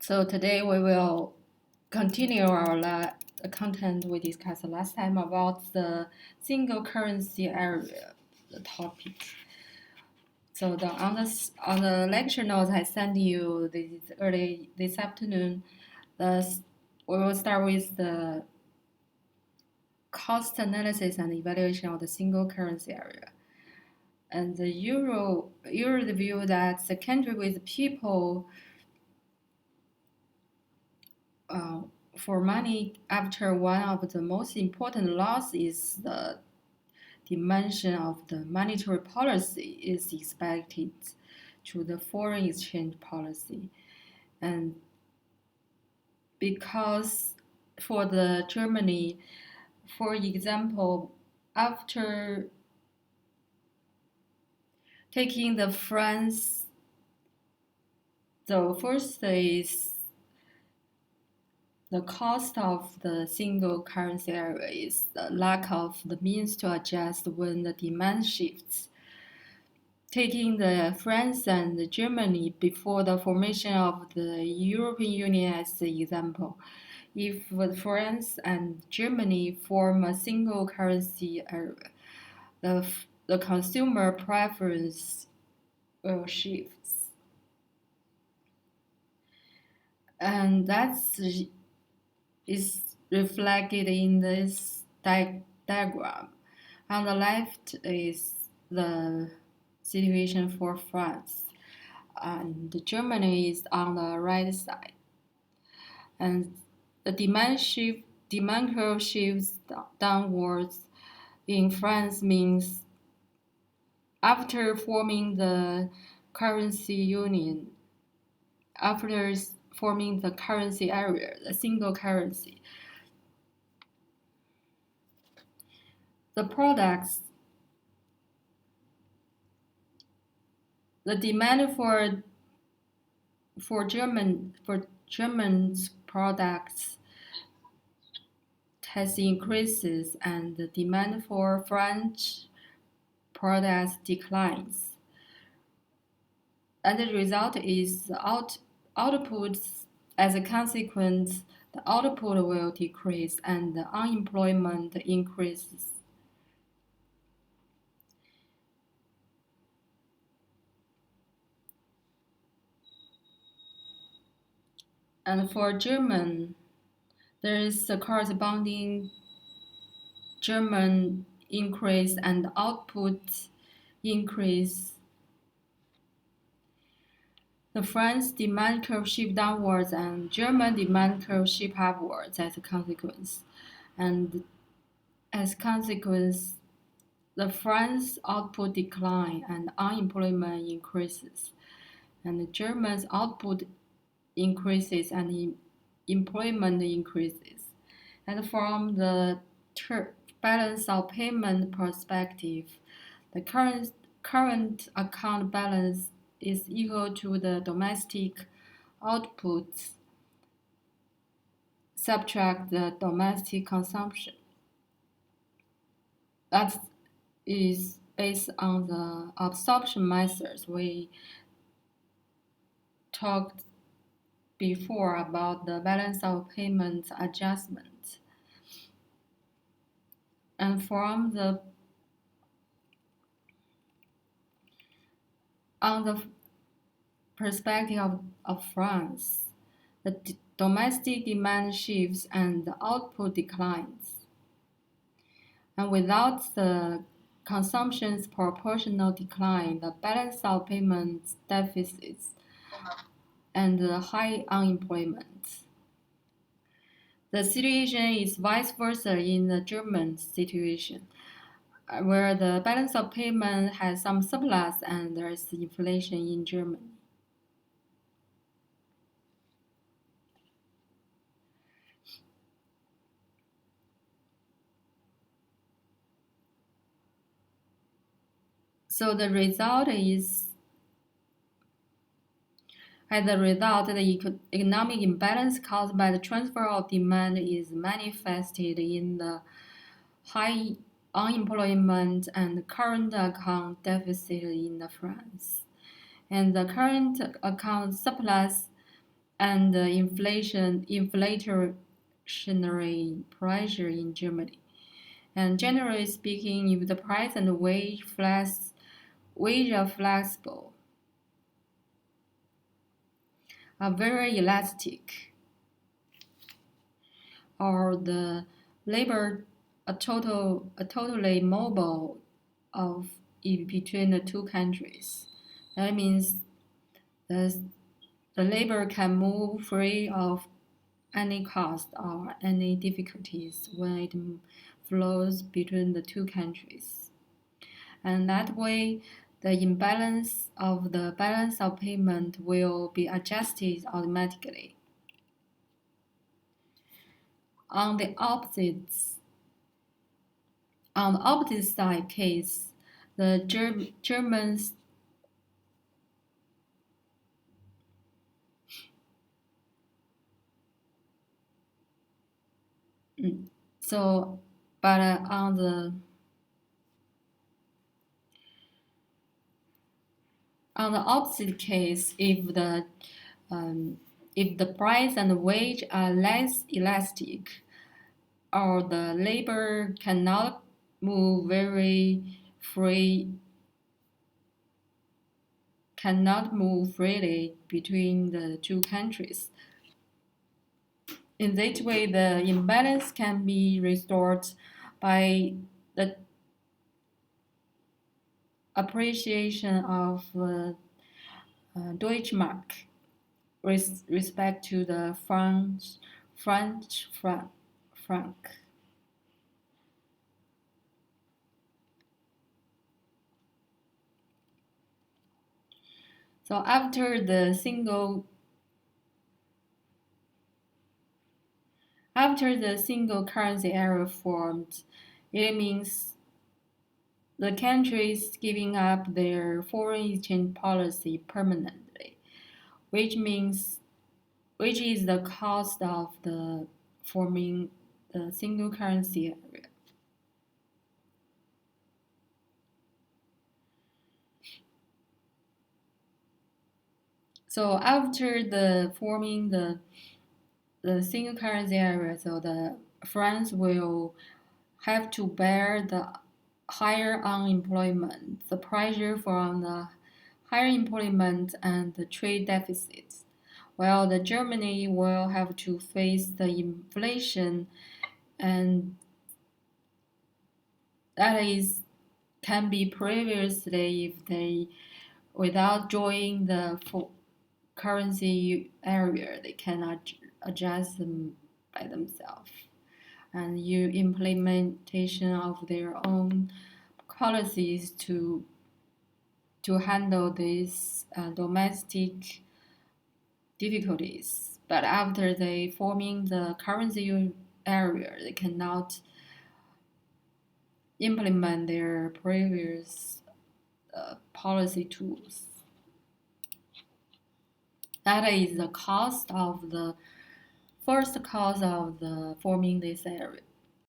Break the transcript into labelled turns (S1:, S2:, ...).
S1: So today we will continue our content we discussed last time about the single currency area, the topic. So on the lecture notes I sent you this afternoon, we will start with the cost analysis and evaluation of the single currency area. And the euro view that the country with people for money after one of the most important laws is the dimension of the monetary policy is expected to the foreign exchange policy. And because for the Germany, for example, after taking the France, the first is the cost of the single currency area is the lack of the means to adjust when the demand shifts. Taking the France and Germany before the formation of the European Union as the example, if France and Germany form a single currency area, the consumer preference will shift. And that's is reflected in this diagram. On the left is the situation for France, and Germany is on the right side. And the demand curve shifts downwards in France means after forming the currency union, after forming the currency area, the single currency, the products, the demand for German products has increases and the demand for French products declines. And the result is outputs. As a consequence, the output will decrease and the unemployment increases. And for German, there is a corresponding German increase and output increase. The France demand curve shift downwards and German demand curve shift upwards as a consequence. And as a consequence, the France output decline and unemployment increases. And the German's output increases and employment increases. And from the balance of payment perspective, the current account balance is equal to the domestic output subtract the domestic consumption. That is based on the absorption methods we talked before about the balance of payment adjustment. And from the on the perspective of France, the domestic demand shifts and the output declines. And without the consumption's proportional decline, the balance of payments deficits and the high unemployment. The situation is vice versa in the German situation, where the balance of payment has some surplus and there is inflation in Germany. So the result is, as a result, the economic imbalance caused by the transfer of demand is manifested in the high unemployment and current account deficit in France. And the current account surplus and the inflationary pressure in Germany. And generally speaking, if the price and wage are flexible, are very elastic, or the labor totally mobile of between the two countries. That means the, the labor can move free of any cost or any difficulties when it flows between the two countries. And that way, the imbalance of the balance of payment will be adjusted automatically. On the opposite, on the opposite side case, the Germans so, but on the opposite case, if the price and the wage are less elastic, or the labor cannot move very free, cannot move freely between the two countries. In that way, the imbalance can be restored by the appreciation of Deutschmark with respect to the French franc. So after the single currency era formed, it means the countries giving up their foreign exchange policy permanently, which is the cost of the forming the single currency area. So after the forming the single currency area, so the France will have to bear the higher unemployment, the pressure from the higher employment and the trade deficits, while the Germany will have to face the inflation, and that is can be previously if they without joining the currency area, they cannot adjust them by themselves. And implementation of their own policies to handle these domestic difficulties. But after they forming the currency area, they cannot implement their previous policy tools. That is the cost of the first cause of the forming this area.